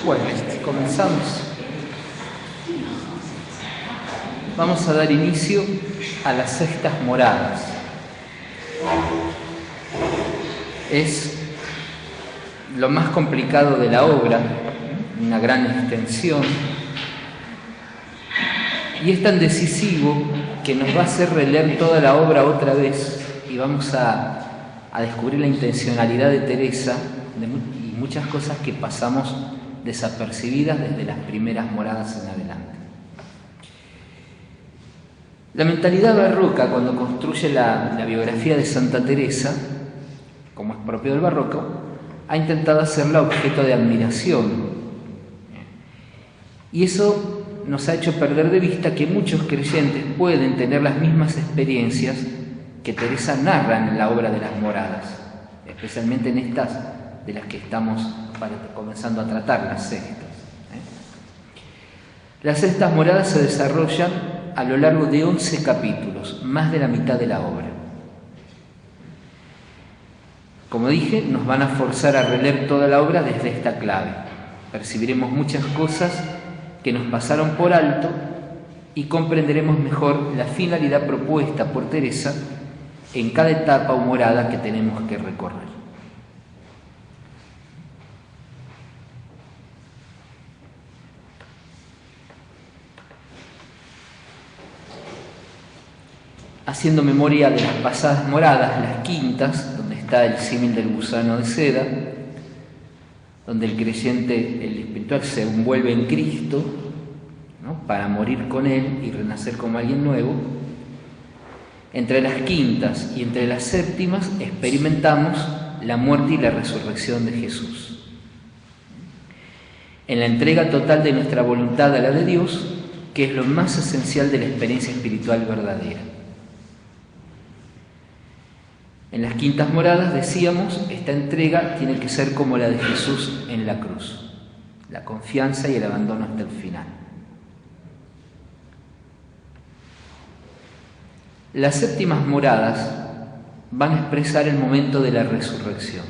Bueno, comenzamos. Vamos a dar inicio a las cestas moradas. Es lo más complicado de la obra, una gran extensión, y es tan decisivo que nos va a hacer releer toda la obra otra vez y vamos a descubrir la intencionalidad de Teresa y muchas cosas que pasamos desapercibidas desde las primeras moradas en adelante. La mentalidad barroca, cuando construye la biografía de Santa Teresa, como es propio del barroco, ha intentado hacerla objeto de admiración. Y eso nos ha hecho perder de vista que muchos creyentes pueden tener las mismas experiencias que Teresa narra en la obra de las moradas, especialmente en estas de las que estamos comenzando a tratar, las cestas. Las cestas moradas se desarrollan a lo largo de 11 capítulos, más de la mitad de la obra. Como dije, nos van a forzar a releer toda la obra desde esta clave. Percibiremos muchas cosas que nos pasaron por alto y comprenderemos mejor la finalidad propuesta por Teresa en cada etapa o morada que tenemos que recorrer. Haciendo memoria de las pasadas moradas, las quintas, donde está el símil del gusano de seda, donde el creyente, el espiritual, se envuelve en Cristo, ¿no?, para morir con Él y renacer como alguien nuevo. Entre las quintas y entre las séptimas experimentamos la muerte y la resurrección de Jesús. En la entrega total de nuestra voluntad a la de Dios, que es lo más esencial de la experiencia espiritual verdadera. En las quintas moradas, decíamos, esta entrega tiene que ser como la de Jesús en la cruz, la confianza y el abandono hasta el final. Las séptimas moradas van a expresar el momento de la resurrección.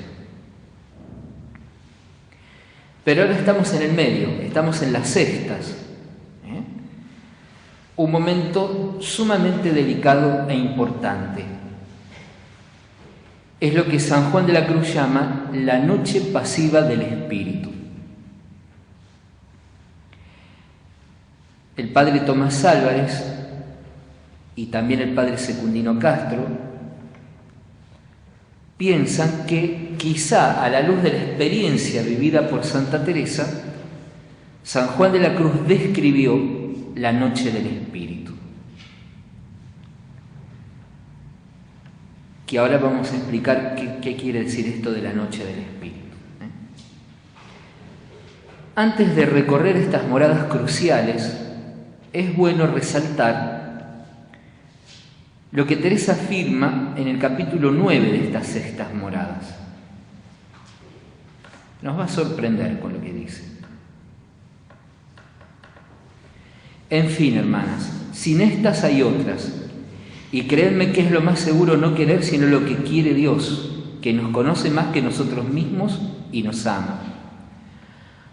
Pero ahora estamos en el medio, estamos en las sextas, un momento sumamente delicado e importante. Es lo que San Juan de la Cruz llama la noche pasiva del Espíritu. El padre Tomás Álvarez y también el padre Secundino Castro piensan que quizá a la luz de la experiencia vivida por Santa Teresa, San Juan de la Cruz describió la noche del Espíritu. Que ahora vamos a explicar qué quiere decir esto de la noche del Espíritu. Antes de recorrer estas moradas cruciales, es bueno resaltar lo que Teresa afirma en el capítulo 9 de estas sextas moradas. Nos va a sorprender con lo que dice. En fin, hermanas, sin estas hay otras. Y creedme que es lo más seguro no querer sino lo que quiere Dios, que nos conoce más que nosotros mismos y nos ama.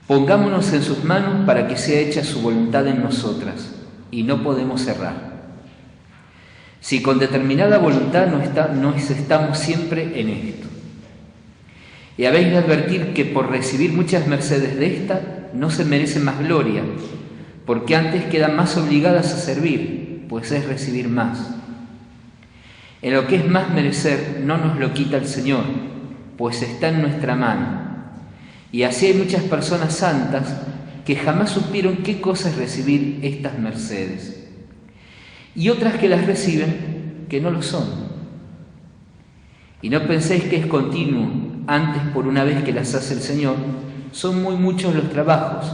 Pongámonos en sus manos para que sea hecha su voluntad en nosotras, y no podemos errar. Si con determinada voluntad no estamos siempre en esto. Y habéis de advertir que por recibir muchas mercedes de esta, no se merece más gloria, porque antes quedan más obligadas a servir, pues es recibir más. En lo que es más merecer, no nos lo quita el Señor, pues está en nuestra mano. Y así hay muchas personas santas que jamás supieron qué cosa es recibir estas mercedes. Y otras que las reciben, que no lo son. Y no penséis que es continuo, antes por una vez que las hace el Señor, son muy muchos los trabajos,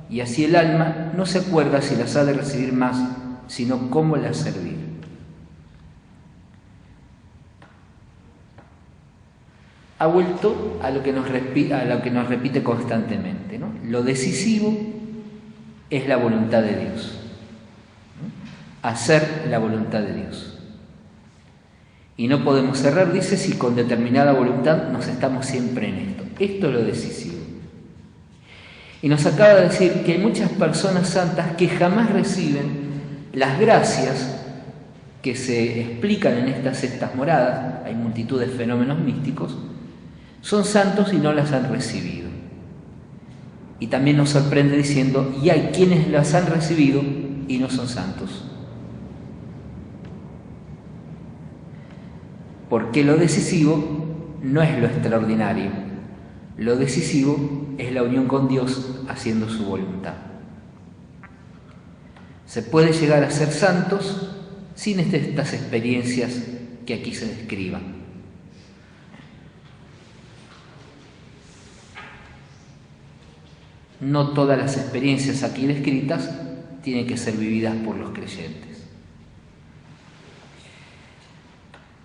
y así el alma no se acuerda si las ha de recibir más, sino cómo las servir. Ha vuelto a lo que nos repite constantemente, ¿no? Lo decisivo es la voluntad de Dios, ¿no? Hacer la voluntad de Dios. Y no podemos errar, dice, si con determinada voluntad nos estamos siempre en esto. Esto es lo decisivo. Y nos acaba de decir que hay muchas personas santas que jamás reciben las gracias que se explican en estas cestas moradas. Hay multitud de fenómenos místicos. Son santos y no las han recibido. Y también nos sorprende diciendo, y hay quienes las han recibido y no son santos. Porque lo decisivo no es lo extraordinario. Lo decisivo es la unión con Dios haciendo su voluntad. Se puede llegar a ser santos sin estas experiencias que aquí se describan. No todas las experiencias aquí descritas tienen que ser vividas por los creyentes.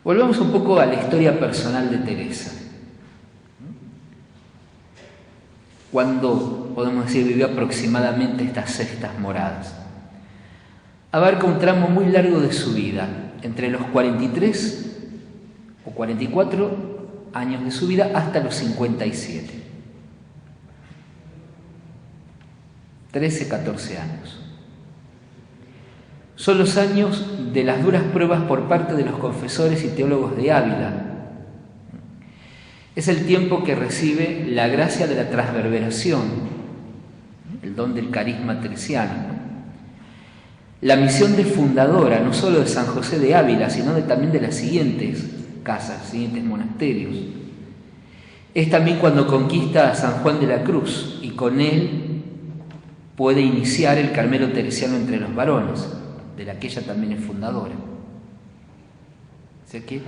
Volvamos un poco a la historia personal de Teresa. Cuando, podemos decir, vivió aproximadamente estas cestas moradas. Abarca un tramo muy largo de su vida, entre los 43 o 44 años de su vida hasta los 57. 13, 14 años. Son los años de las duras pruebas por parte de los confesores y teólogos de Ávila. Es el tiempo que recibe la gracia de la transverberación, el don del carisma teresiano. La misión de fundadora, no solo de San José de Ávila, sino también de las siguientes casas, siguientes monasterios. Es también cuando conquista a San Juan de la Cruz y con él puede iniciar el Carmelo teresiano entre los varones, de la que ella también es fundadora. O sea que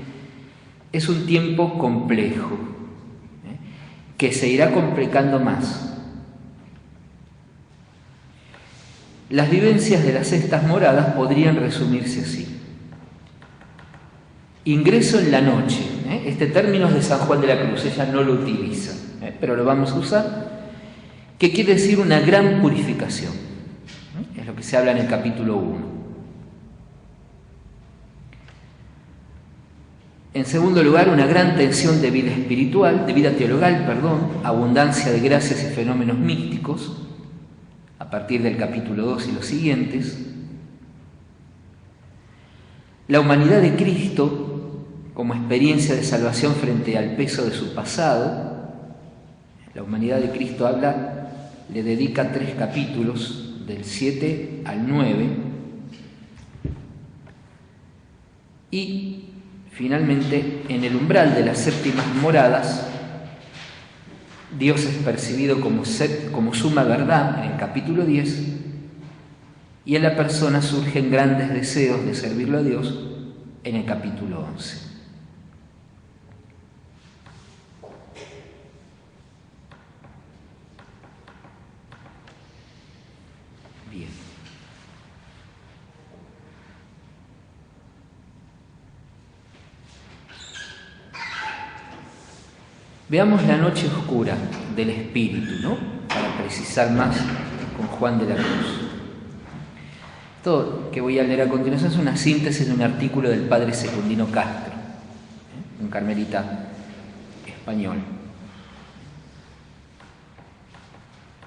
es un tiempo complejo, que se irá complicando más. Las vivencias de las cestas moradas podrían resumirse así. Ingreso en la noche. Este término es de San Juan de la Cruz, ella no lo utiliza, pero lo vamos a usar, que quiere decir una gran purificación. Es lo que se habla en el capítulo 1. En segundo lugar, una gran tensión de vida espiritual, de vida teologal, abundancia de gracias y fenómenos místicos, a partir del capítulo 2 y los siguientes. La humanidad de Cristo como experiencia de salvación frente al peso de su pasado. La humanidad de Cristo le dedica 3 capítulos, del 7 al 9. Y finalmente, en el umbral de las séptimas moradas, Dios es percibido como suma verdad en el capítulo 10, y en la persona surgen grandes deseos de servirlo a Dios en el capítulo 11. Bien. Veamos la noche oscura del espíritu, ¿no? Para precisar más con Juan de la Cruz. Esto que voy a leer a continuación es una síntesis de un artículo del padre Secundino Castro, un carmelita español.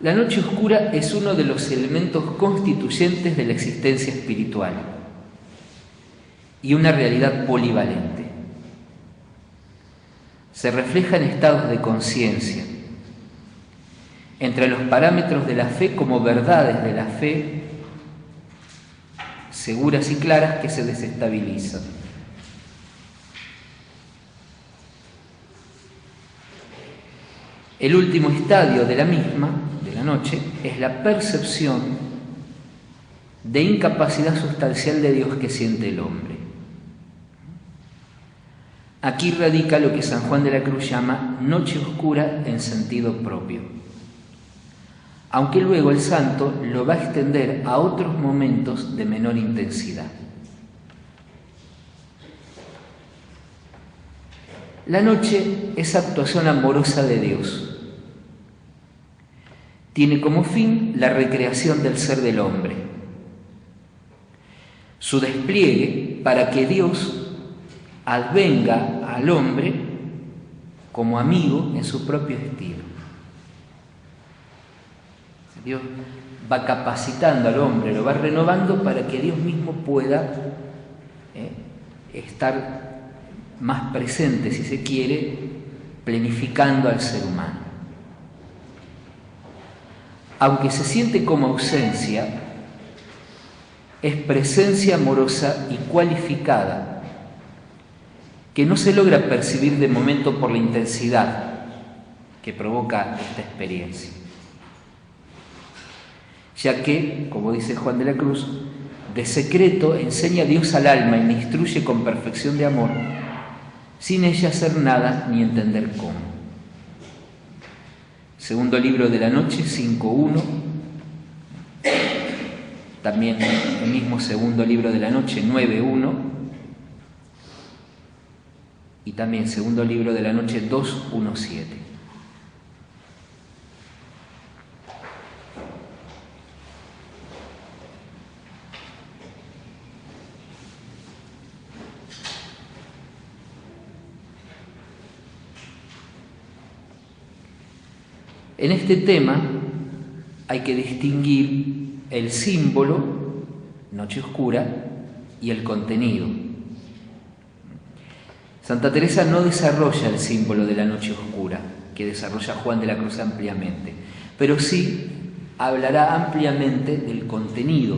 La noche oscura es uno de los elementos constituyentes de la existencia espiritual y una realidad polivalente. Se refleja en estados de conciencia, entre los parámetros de la fe como verdades de la fe seguras y claras que se desestabilizan. El último estadio de la misma, de la noche, es la percepción de incapacidad sustancial de Dios que siente el hombre. Aquí radica lo que San Juan de la Cruz llama noche oscura en sentido propio, aunque luego el santo lo va a extender a otros momentos de menor intensidad. La noche es actuación amorosa de Dios. Tiene como fin la recreación del ser del hombre, su despliegue para que Dios advenga al hombre como amigo en su propio estilo. Dios va capacitando al hombre, lo va renovando para que Dios mismo pueda estar más presente, si se quiere, planificando al ser humano. Aunque se siente como ausencia, es presencia amorosa y cualificada que no se logra percibir de momento por la intensidad que provoca esta experiencia. Ya que, como dice Juan de la Cruz, de secreto enseña Dios al alma y le instruye con perfección de amor, sin ella hacer nada ni entender cómo. Segundo libro de la noche, 5.1. También el mismo segundo libro de la noche, 9.1. Y también segundo libro de la noche, 2.1.7. En este tema hay que distinguir el símbolo, noche oscura, y el contenido. Santa Teresa no desarrolla el símbolo de la noche oscura, que desarrolla Juan de la Cruz ampliamente, pero sí hablará ampliamente del contenido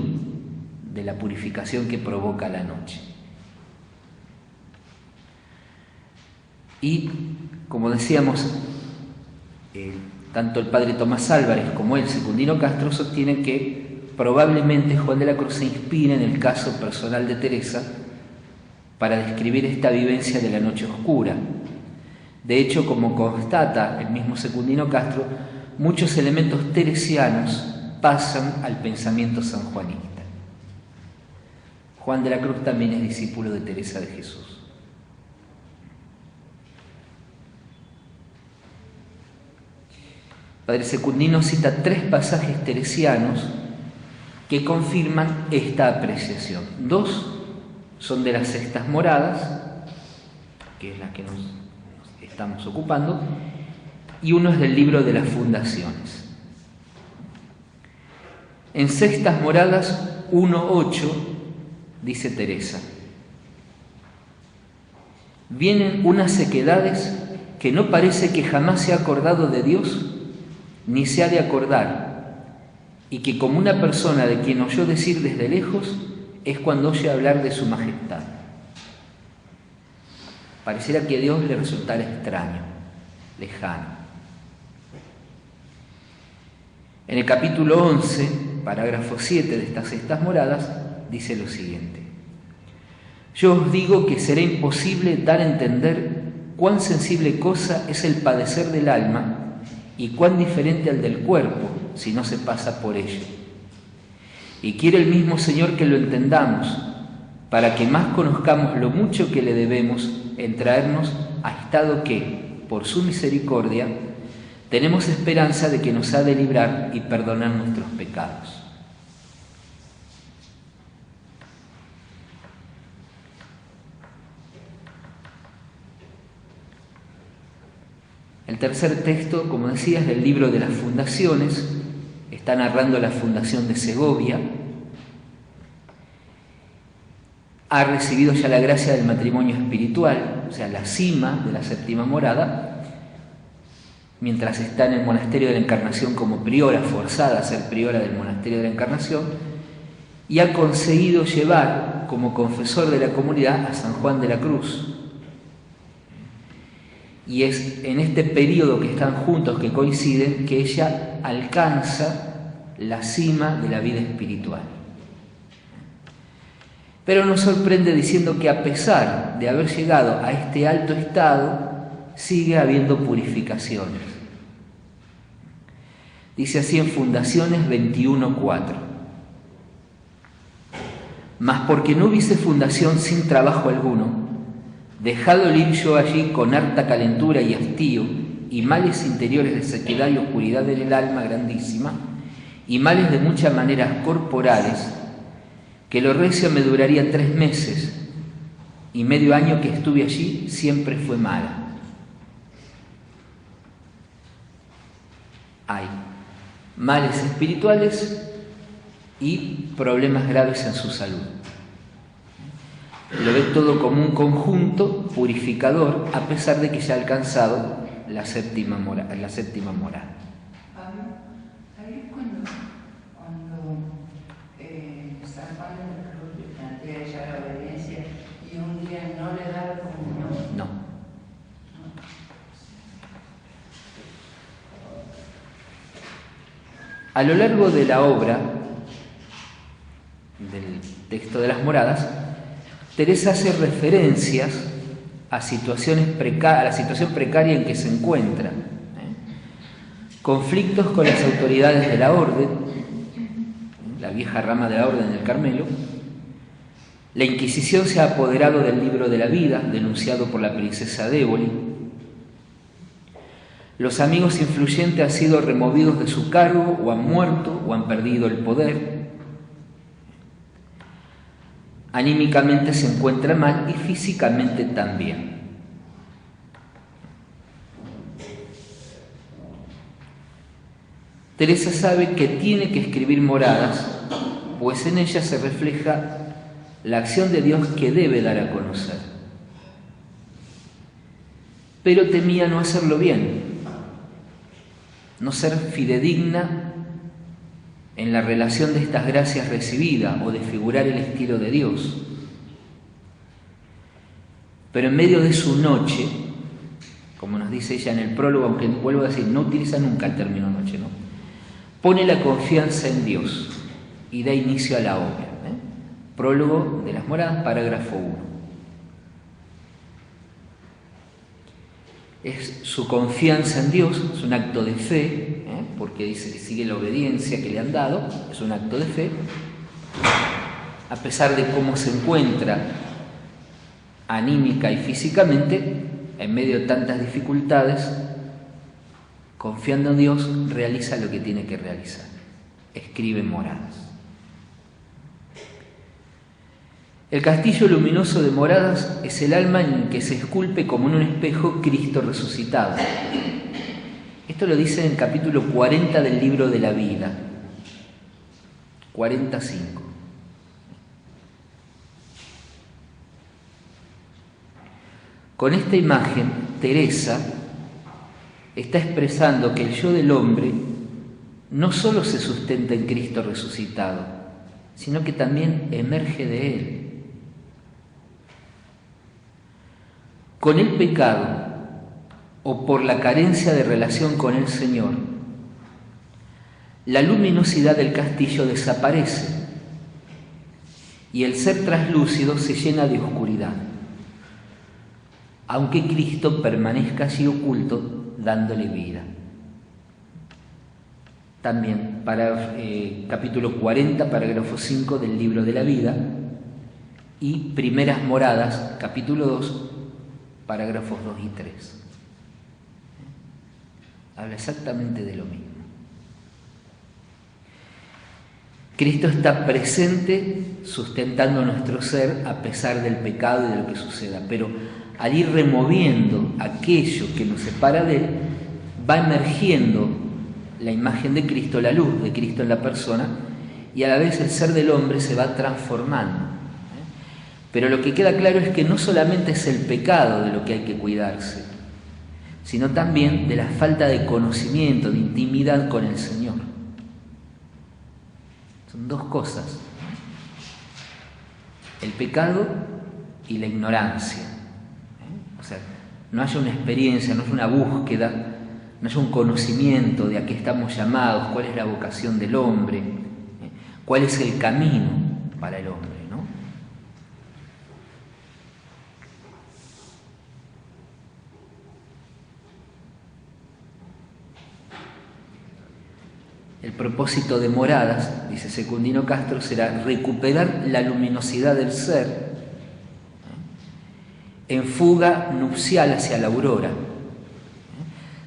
de la purificación que provoca la noche. Y, como decíamos, tanto el padre Tomás Álvarez como el Secundino Castro sostienen que probablemente Juan de la Cruz se inspira en el caso personal de Teresa para describir esta vivencia de la noche oscura. De hecho, como constata el mismo Secundino Castro, muchos elementos teresianos pasan al pensamiento sanjuanista. Juan de la Cruz también es discípulo de Teresa de Jesús. Padre Secundino cita 3 pasajes teresianos que confirman esta apreciación. 2 son de las sextas moradas, que es la que nos estamos ocupando, y uno es del libro de las fundaciones. En sextas moradas 1.8 dice Teresa: vienen unas sequedades que no parece que jamás se ha acordado de Dios ni se ha de acordar, y que como una persona de quien oyó decir desde lejos es cuando oye hablar de su majestad. Pareciera que a Dios le resultara extraño, lejano. En el capítulo 11, parágrafo 7 de estas sextas moradas, dice lo siguiente: yo os digo que será imposible dar a entender cuán sensible cosa es el padecer del alma y cuán diferente al del cuerpo, si no se pasa por ello. Y quiere el mismo Señor que lo entendamos, para que más conozcamos lo mucho que le debemos en traernos a estado que, por su misericordia, tenemos esperanza de que nos ha de librar y perdonar nuestros pecados. El tercer texto, como decía, es del libro de las fundaciones. Está narrando la fundación de Segovia. Ha recibido ya la gracia del matrimonio espiritual, o sea, la cima de la séptima morada, mientras está en el monasterio de la Encarnación como priora, forzada a ser priora del monasterio de la Encarnación, y ha conseguido llevar como confesor de la comunidad a San Juan de la Cruz. Y es en este periodo que están juntos, que coinciden, que ella alcanza la cima de la vida espiritual. Pero nos sorprende diciendo que a pesar de haber llegado a este alto estado, sigue habiendo purificaciones. Dice así en Fundaciones 21.4: mas porque no hubiese fundación sin trabajo alguno, dejado el ir yo allí con harta calentura y hastío, y males interiores de sequedad y oscuridad en el alma grandísima, y males de muchas maneras corporales, que lo recio me duraría 3 meses, y medio año que estuve allí siempre fue mala. Ay, males espirituales y problemas graves en su salud. Lo ve todo como un conjunto purificador, a pesar de que ya ha alcanzado la séptima moral. Ahí es cuando San Juan de la Cruz le plantea ya la obediencia y un día no le da la comunión. No. A lo largo de la obra, del texto de las moradas, Teresa hace referencias a la situación precaria en que se encuentra, conflictos con las autoridades de la orden, la vieja rama de la orden del Carmelo. La Inquisición se ha apoderado del libro de la vida, denunciado por la princesa d'Éboli. Los amigos influyentes han sido removidos de su cargo, o han muerto, o han perdido el poder. Anímicamente se encuentra mal y físicamente también. Teresa sabe que tiene que escribir moradas, pues en ellas se refleja la acción de Dios que debe dar a conocer. Pero temía no hacerlo bien, no ser fidedigna en la relación de estas gracias recibidas o desfigurar el estilo de Dios. Pero en medio de su noche, como nos dice ella en el prólogo, aunque vuelvo a decir, no utiliza nunca el término noche, ¿no? Pone la confianza en Dios y da inicio a la obra. Prólogo de las moradas, parágrafo 1. Es su confianza en Dios, es un acto de fe, porque dice que sigue la obediencia que le han dado, es un acto de fe, a pesar de cómo se encuentra anímica y físicamente, en medio de tantas dificultades, confiando en Dios, realiza lo que tiene que realizar, escribe moradas. El castillo luminoso de Moradas es el alma en que se esculpe como en un espejo Cristo resucitado. Esto lo dice en el capítulo 40 del libro de la vida, 45. Con esta imagen, Teresa está expresando que el yo del hombre no solo se sustenta en Cristo resucitado, sino que también emerge de Él. Con el pecado o por la carencia de relación con el Señor, la luminosidad del castillo desaparece y el ser traslúcido se llena de oscuridad, aunque Cristo permanezca allí oculto, dándole vida. También para capítulo 40, parágrafo 5 del libro de la vida, y Primeras Moradas, capítulo 2, parágrafos 2 y 3. Habla exactamente de lo mismo. Cristo está presente sustentando nuestro ser a pesar del pecado y de lo que suceda, pero al ir removiendo aquello que nos separa de Él, va emergiendo la imagen de Cristo, la luz de Cristo en la persona, y a la vez el ser del hombre se va transformando. Pero lo que queda claro es que no solamente es el pecado de lo que hay que cuidarse, sino también de la falta de conocimiento, de intimidad con el Señor. Son dos cosas: el pecado y la ignorancia. O sea, no haya una experiencia, no haya una búsqueda, no haya un conocimiento de a qué estamos llamados, cuál es la vocación del hombre, cuál es el camino para el hombre, ¿no? El propósito de Moradas, dice Secundino Castro, será recuperar la luminosidad del ser en fuga nupcial hacia la aurora,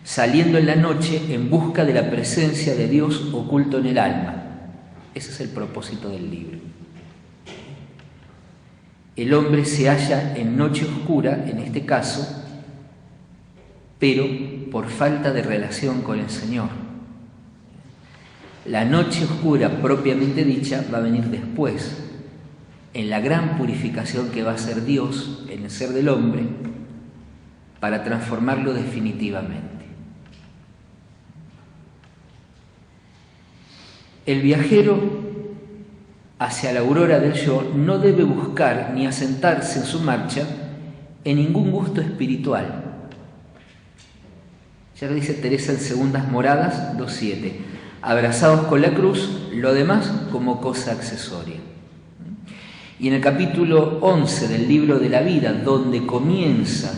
saliendo en la noche en busca de la presencia de Dios oculto en el alma. Ese es el propósito del libro. El hombre se halla en noche oscura, en este caso, pero por falta de relación con el Señor. La noche oscura propiamente dicha va a venir después, en la gran purificación que va a hacer Dios en el ser del hombre para transformarlo definitivamente. El viajero hacia la aurora del yo no debe buscar ni asentarse en su marcha en ningún gusto espiritual. Ya lo dice Teresa en Segundas Moradas 2.7. Abrazados con la cruz, lo demás como cosa accesoria. Y en el capítulo 11 del libro de la vida, donde comienza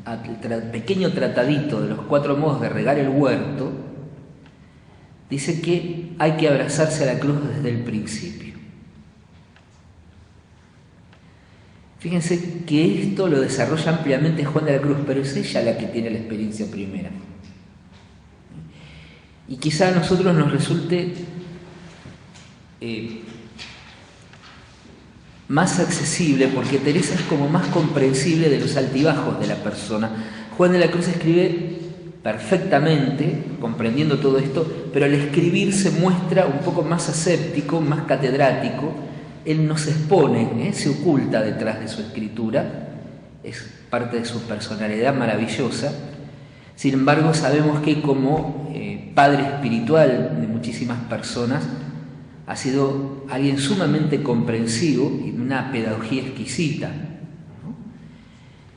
el pequeño tratadito de los 4 modos de regar el huerto, dice que hay que abrazarse a la cruz desde el principio. Fíjense que esto lo desarrolla ampliamente Juan de la Cruz, pero es ella la que tiene la experiencia primera. Y quizá a nosotros nos resulte más accesible, porque Teresa es como más comprensible de los altibajos de la persona. Juan de la Cruz escribe perfectamente, comprendiendo todo esto, pero al escribir se muestra un poco más aséptico, más catedrático. Él no se expone, se oculta detrás de su escritura, es parte de su personalidad maravillosa. Sin embargo, sabemos que como padre espiritual de muchísimas personas, ha sido alguien sumamente comprensivo y de una pedagogía exquisita, ¿no?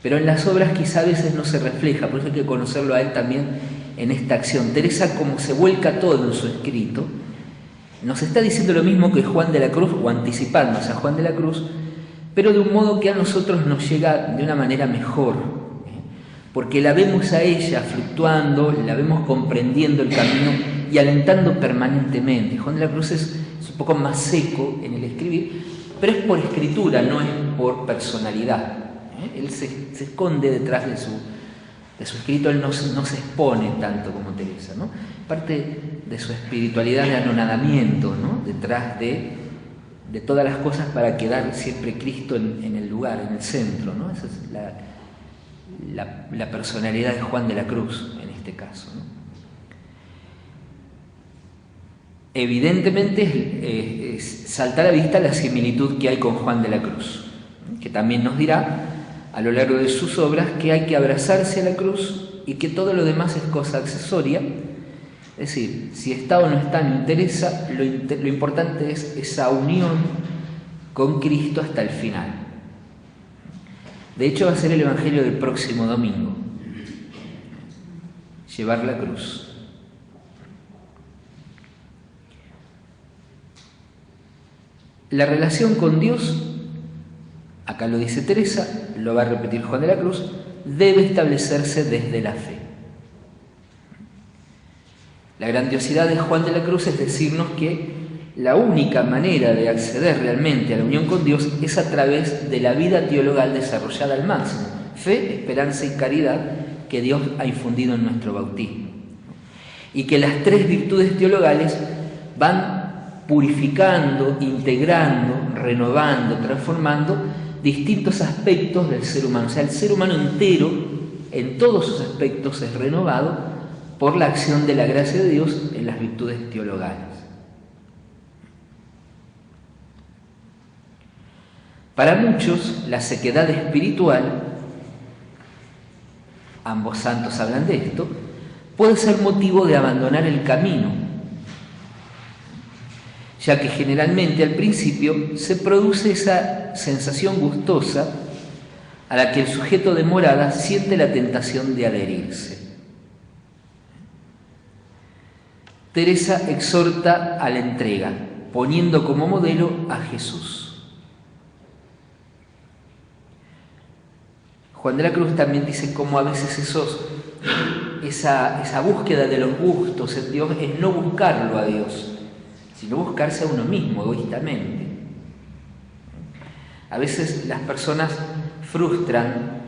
Pero en las obras quizá a veces no se refleja, por eso hay que conocerlo a él también en esta acción. Teresa, como se vuelca todo en su escrito, nos está diciendo lo mismo que Juan de la Cruz, o anticipándose a Juan de la Cruz, pero de un modo que a nosotros nos llega de una manera mejor, porque la vemos a ella fluctuando, la vemos comprendiendo el camino y alentando permanentemente. Juan de la Cruz es un poco más seco en el escribir, pero es por escritura, no es por personalidad. Él se esconde detrás de su escrito, él no se expone tanto como Teresa, ¿no? Parte de su espiritualidad de anonadamiento, ¿no? Detrás de todas las cosas, para quedar siempre Cristo en el lugar, en el centro, ¿no? Esa es la personalidad de Juan de la Cruz en este caso, ¿no? Evidentemente salta a la vista la similitud que hay con Juan de la Cruz, que también nos dirá a lo largo de sus obras que hay que abrazarse a la cruz y que todo lo demás es cosa accesoria. Es decir, si está o no está no interesa, lo importante es esa unión con Cristo hasta el final. De hecho, va a ser el Evangelio del próximo domingo: llevar la cruz. La relación con Dios, acá lo dice Teresa, lo va a repetir Juan de la Cruz, debe establecerse desde la fe. La grandiosidad de Juan de la Cruz es decirnos que la única manera de acceder realmente a la unión con Dios es a través de la vida teologal desarrollada al máximo: fe, esperanza y caridad que Dios ha infundido en nuestro bautismo. Y que las 3 virtudes teologales van purificando, integrando, renovando, transformando distintos aspectos del ser humano. O sea, el ser humano entero, en todos sus aspectos, es renovado por la acción de la gracia de Dios en las virtudes teologales. Para muchos, la sequedad espiritual, ambos santos hablan de esto, puede ser motivo de abandonar el camino, ya que generalmente al principio se produce esa sensación gustosa a la que el sujeto de morada siente la tentación de adherirse. Teresa exhorta a la entrega, poniendo como modelo a Jesús. Juan de la Cruz también dice cómo a veces esa búsqueda de los gustos en Dios es no buscarlo a Dios, sino buscarse a uno mismo egoístamente. A veces las personas frustran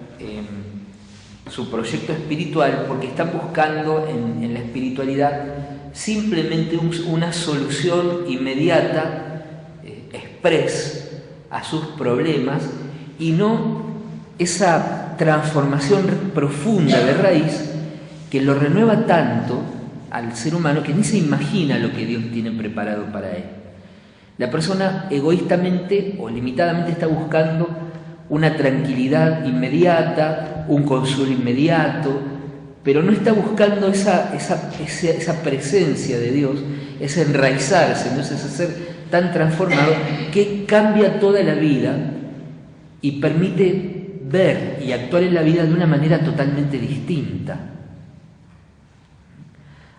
su proyecto espiritual porque están buscando en la espiritualidad simplemente una solución inmediata, express, a sus problemas, y no esa transformación profunda de raíz que lo renueva tanto al ser humano que ni se imagina lo que Dios tiene preparado para él. La persona egoístamente o limitadamente está buscando una tranquilidad inmediata, un consuelo inmediato, pero no está buscando esa presencia de Dios, ese enraizarse, ¿no? Ese ser tan transformado que cambia toda la vida y permite ver y actuar en la vida de una manera totalmente distinta.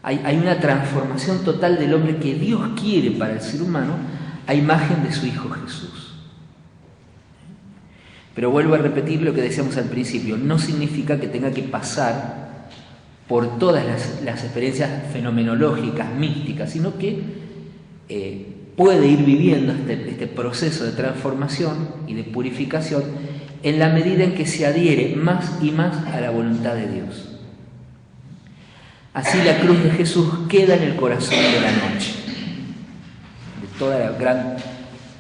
Hay una transformación total del hombre que Dios quiere para el ser humano a imagen de su Hijo Jesús. Pero vuelvo a repetir lo que decíamos al principio, no significa que tenga que pasar por todas las experiencias fenomenológicas, místicas, sino que puede ir viviendo este proceso de transformación y de purificación en la medida en que se adhiere más y más a la voluntad de Dios. Así la cruz de Jesús queda en el corazón de la noche, de toda la gran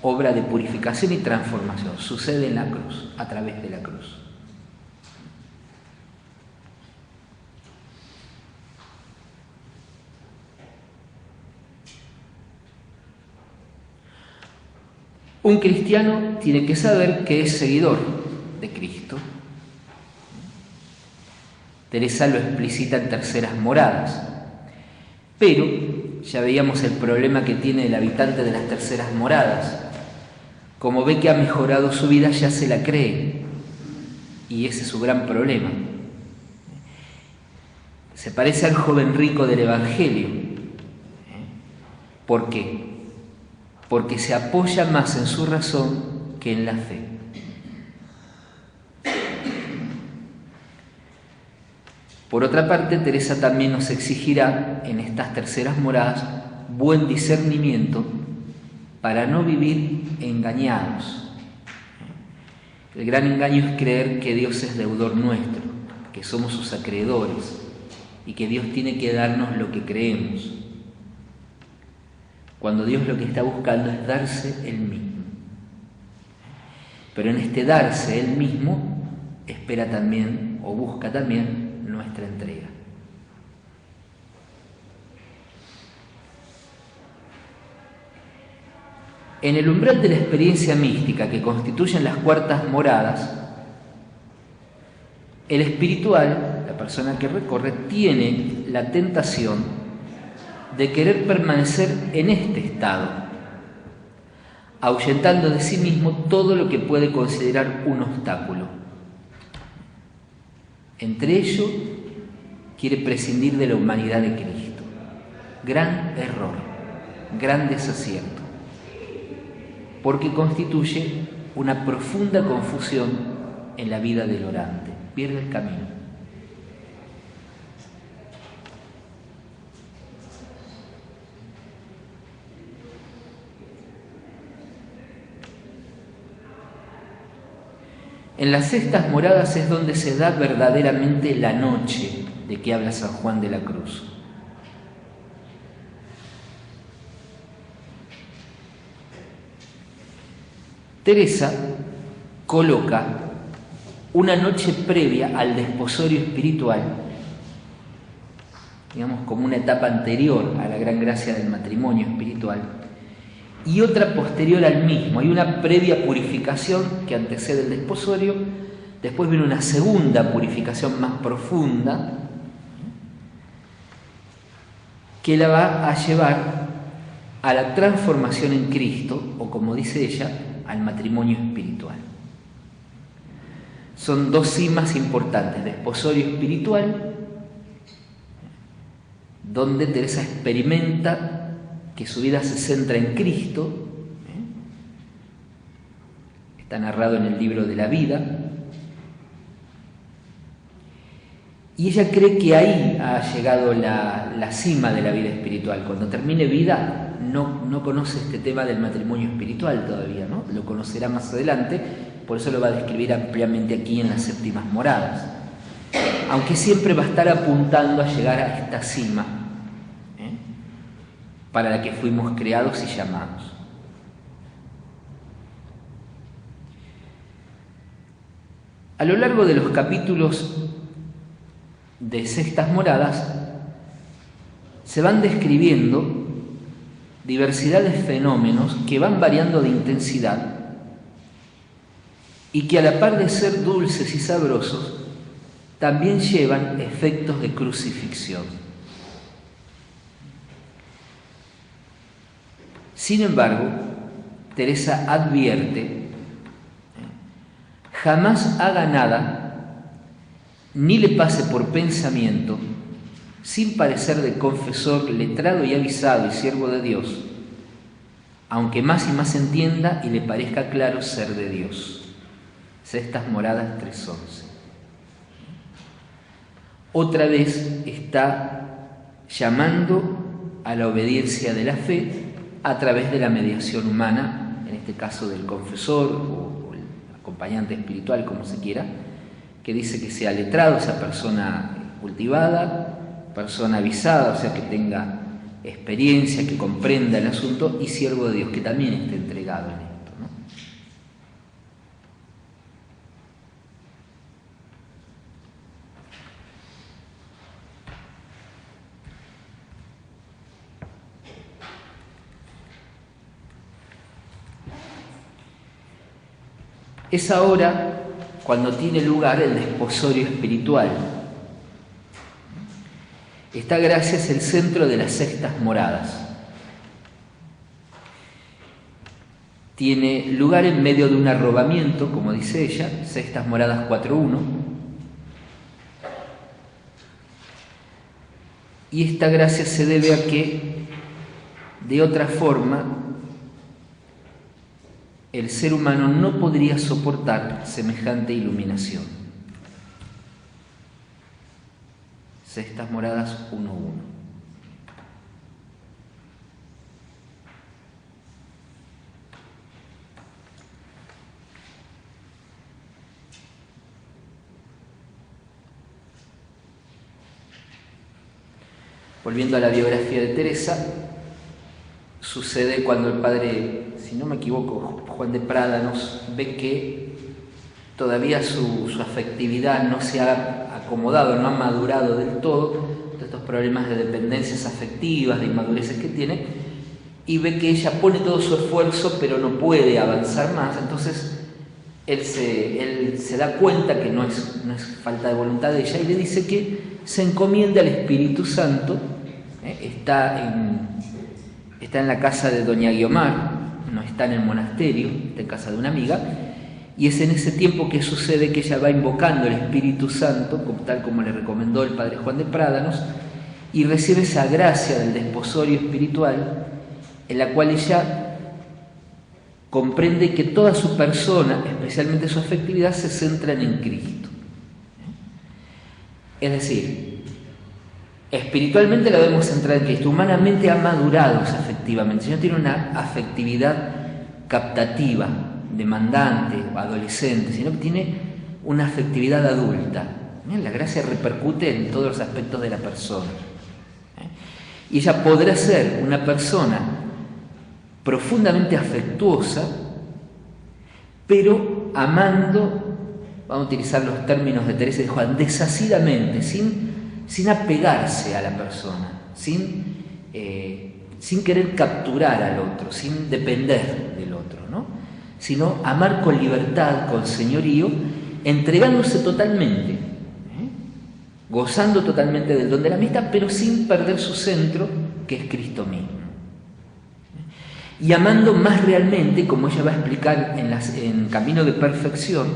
obra de purificación y transformación. Sucede en la cruz, a través de la cruz. Un cristiano tiene que saber que es seguidor de Cristo. Teresa lo explicita en Terceras Moradas, pero ya veíamos el problema que tiene el habitante de las Terceras Moradas. Como ve que ha mejorado su vida, ya se la cree, y ese es su gran problema. Se parece al joven rico del Evangelio. ¿Por qué? Porque se apoya más en su razón que en la fe. Por otra parte, Teresa también nos exigirá en estas Terceras Moradas buen discernimiento para no vivir engañados. El gran engaño es creer que Dios es deudor nuestro, que somos sus acreedores y que Dios tiene que darnos lo que creemos, cuando Dios lo que está buscando es darse Él mismo. Pero en este darse Él mismo espera también o busca también nuestra entrega. En el umbral de la experiencia mística que constituyen las cuartas moradas, el espiritual, la persona que recorre, tiene la tentación de querer permanecer en este estado, ahuyentando de sí mismo todo lo que puede considerar un obstáculo. Entre ello, quiere prescindir de la humanidad de Cristo. Gran error, gran desacierto, porque constituye una profunda confusión en la vida del orante. Pierde el camino. En las sextas moradas es donde se da verdaderamente la noche de que habla San Juan de la Cruz. Teresa coloca una noche previa al desposorio espiritual, digamos como una etapa anterior a la gran gracia del matrimonio espiritual, y otra posterior al mismo. Hay una previa purificación que antecede el desposorio, después viene una segunda purificación más profunda que la va a llevar a la transformación en Cristo, o como dice ella, al matrimonio espiritual. Son dos cimas importantes: desposorio espiritual, donde Teresa experimenta que su vida se centra en Cristo, está narrado en el libro de la vida, y ella cree que ahí ha llegado la cima de la vida espiritual. Cuando termine vida no conoce este tema del matrimonio espiritual todavía, ¿no? Lo conocerá más adelante, por eso lo va a describir ampliamente aquí en las séptimas moradas, aunque siempre va a estar apuntando a llegar a esta cima para la que fuimos creados y llamados. A lo largo de los capítulos de Sextas Moradas se van describiendo diversidad de fenómenos que van variando de intensidad y que a la par de ser dulces y sabrosos, también llevan efectos de crucifixión. Sin embargo, Teresa advierte: jamás haga nada, ni le pase por pensamiento, sin parecer de confesor letrado y avisado y siervo de Dios, aunque más y más entienda y le parezca claro ser de Dios. Sextas Moradas 3:11. Otra vez está llamando a la obediencia de la fe a través de la mediación humana, en este caso del confesor o el acompañante espiritual, como se quiera, que dice que sea letrado, esa persona cultivada, persona avisada, o sea, que tenga experiencia, que comprenda el asunto, y siervo de Dios, que también esté entregado en esto, ¿no? Es ahora cuando tiene lugar el desposorio espiritual. Esta gracia es el centro de las sextas moradas. Tiene lugar en medio de un arrobamiento, como dice ella, Sextas Moradas 4:1. Y esta gracia se debe a que, de otra forma, el ser humano no podría soportar semejante iluminación. Sextas Moradas 1:1. Volviendo a la biografía de Teresa, sucede cuando el padre, si no me equivoco, Juan de Prádanos, ve que todavía su afectividad no se ha acomodado, no ha madurado del todo, de estos problemas de dependencias afectivas, de inmadureces que tiene, y ve que ella pone todo su esfuerzo pero no puede avanzar más. Entonces él se da cuenta que no es falta de voluntad de ella y le dice que se encomiende al Espíritu Santo. Está en la casa de doña Guiomar, no está en el monasterio, está en casa de una amiga, y es en ese tiempo que sucede que ella va invocando el Espíritu Santo, tal como le recomendó el padre Juan de Prádanos, y recibe esa gracia del desposorio espiritual, en la cual ella comprende que toda su persona, especialmente su afectividad, se centran en Cristo. Es decir, espiritualmente la vemos centrada en Cristo, humanamente ha madurado afectivamente, si no tiene una afectividad captativa, demandante, adolescente, sino que tiene una afectividad adulta. La gracia repercute en todos los aspectos de la persona. Y ella podrá ser una persona profundamente afectuosa, pero amando, vamos a utilizar los términos de Teresa de Juan, desacidamente, sin apegarse a la persona, sin querer capturar al otro, sin depender del otro, ¿no? Sino amar con libertad, con señorío, entregándose totalmente, gozando totalmente del don de la amistad, pero sin perder su centro, que es Cristo mismo. Y amando más realmente, como ella va a explicar en Camino de Perfección,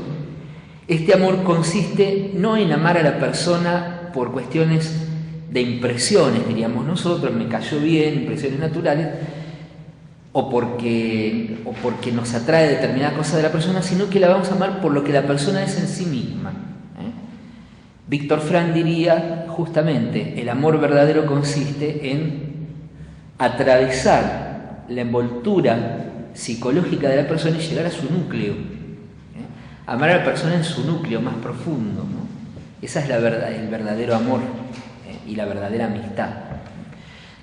este amor consiste no en amar a la persona por cuestiones de impresiones, diríamos nosotros, me cayó bien, impresiones naturales, o porque nos atrae determinada cosa de la persona, sino que la vamos a amar por lo que la persona es en sí misma. Víctor Frank diría justamente, el amor verdadero consiste en atravesar la envoltura psicológica de la persona y llegar a su núcleo. Amar a la persona en su núcleo más profundo, ¿no? Esa es el verdadero amor y la verdadera amistad.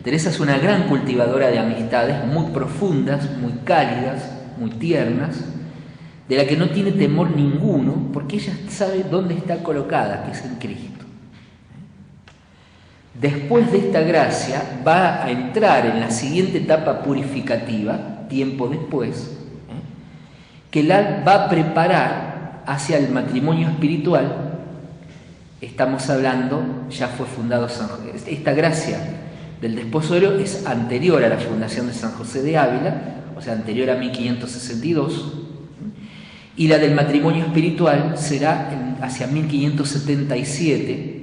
Teresa es una gran cultivadora de amistades muy profundas, muy cálidas, muy tiernas, de la que no tiene temor ninguno, porque ella sabe dónde está colocada, que es en Cristo. Después de esta gracia va a entrar en la siguiente etapa purificativa, tiempo después, que la va a preparar hacia el matrimonio espiritual. Estamos hablando, ya fue fundado San José. Esta gracia del desposorio es anterior a la fundación de San José de Ávila, o sea, anterior a 1562, y la del matrimonio espiritual será hacia 1577,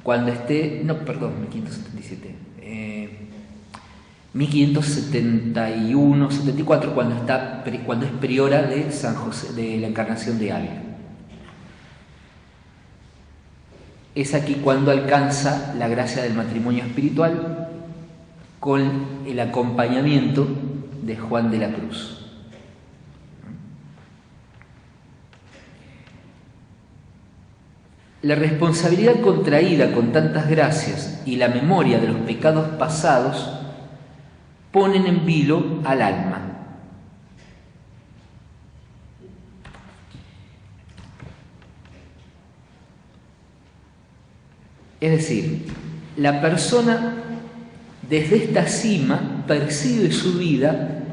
cuando esté, no, perdón, 1577, 1571, 74, cuando es priora de San José, de la Encarnación de Ávila. Es aquí cuando alcanza la gracia del matrimonio espiritual con el acompañamiento de Juan de la Cruz. La responsabilidad contraída con tantas gracias y la memoria de los pecados pasados ponen en vilo al alma. Es decir, la persona desde esta cima percibe su vida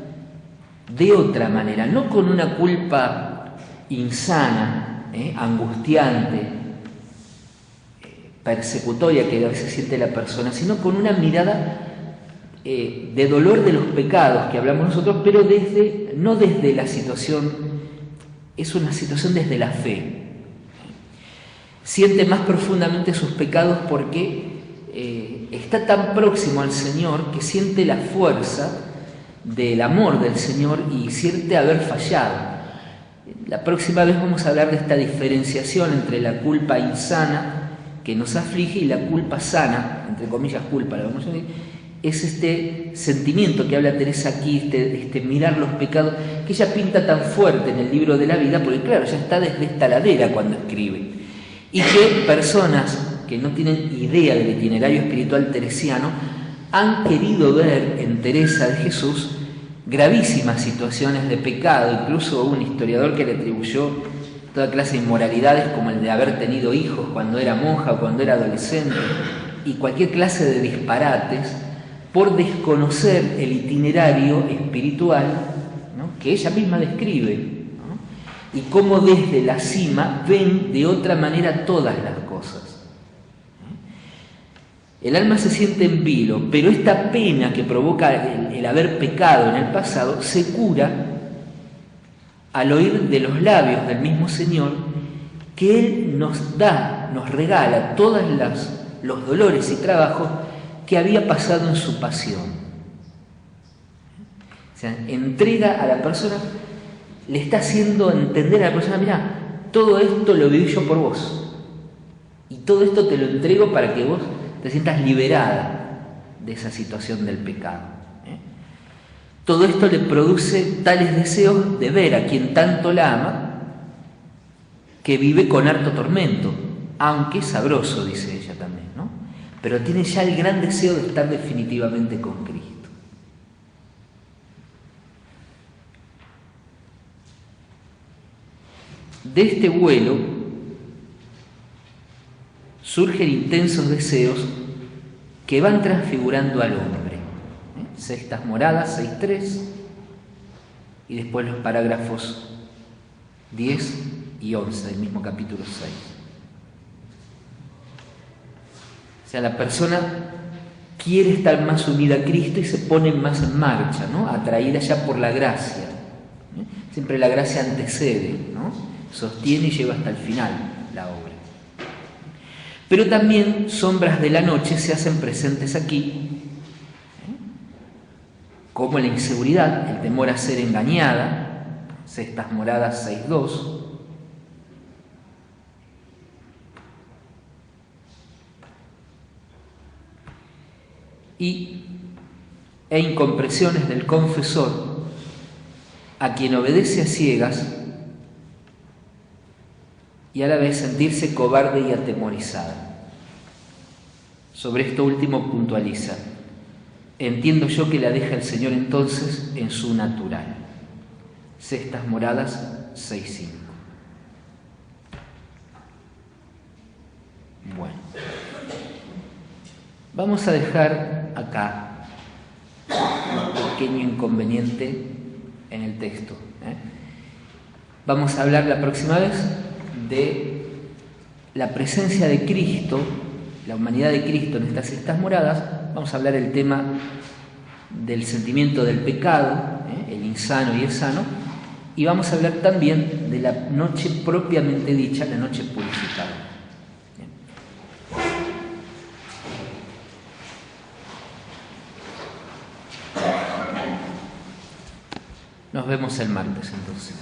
de otra manera, no con una culpa insana, angustiante, persecutoria que a veces siente la persona, sino con una mirada de dolor de los pecados que hablamos nosotros, pero no desde la situación, es una situación desde la fe. Siente más profundamente sus pecados porque está tan próximo al Señor que siente la fuerza del amor del Señor y siente haber fallado. La próxima vez vamos a hablar de esta diferenciación entre la culpa insana que nos aflige y la culpa sana, entre comillas culpa, la vamos a decir, es este sentimiento que habla Teresa aquí, este mirar los pecados, que ella pinta tan fuerte en el libro de la vida, porque claro, ya está desde esta ladera cuando escribe, y que personas que no tienen idea del itinerario espiritual teresiano han querido ver en Teresa de Jesús gravísimas situaciones de pecado. Incluso hubo un historiador que le atribuyó toda clase de inmoralidades, como el de haber tenido hijos cuando era monja o cuando era adolescente, y cualquier clase de disparates por desconocer el itinerario espiritual, ¿no?, que ella misma describe, ¿no?, y cómo desde la cima ven de otra manera todas las cosas. El alma se siente en vilo, pero esta pena que provoca el haber pecado en el pasado se cura al oír de los labios del mismo Señor que Él nos regala todos los dolores y trabajos que había pasado en su pasión. O sea, entrega a la persona, le está haciendo entender a la persona: mira, todo esto lo viví yo por vos, y todo esto te lo entrego para que vos te sientas liberada de esa situación del pecado. Todo esto le produce tales deseos de ver a quien tanto la ama, que vive con harto tormento, aunque sabroso, dice ella también, ¿no? Pero tiene ya el gran deseo de estar definitivamente con Cristo. De este vuelo surgen intensos deseos que van transfigurando al hombre. Sextas moradas, 6.3, y después los parágrafos 10 y 11 del mismo capítulo 6. O sea, la persona quiere estar más unida a Cristo y se pone más en marcha, ¿no?, atraída ya por la gracia. Siempre la gracia antecede, ¿no?, sostiene y lleva hasta el final la obra. Pero también sombras de la noche se hacen presentes aquí, como la inseguridad, el temor a ser engañada, Sextas moradas 6.2, e incomprensiones del confesor, a quien obedece a ciegas y a la vez sentirse cobarde y atemorizada. Sobre esto último puntualiza: entiendo yo que la deja el Señor entonces en su natural. Sextas moradas 6.5. Bueno, Vamos a dejar acá un pequeño inconveniente en el texto. Vamos a hablar la próxima vez de la presencia de Cristo, la humanidad de Cristo en estas moradas. Vamos a hablar el tema del sentimiento del pecado, el insano y el sano, y vamos a hablar también de la noche propiamente dicha, la noche purificada. Nos vemos el martes entonces.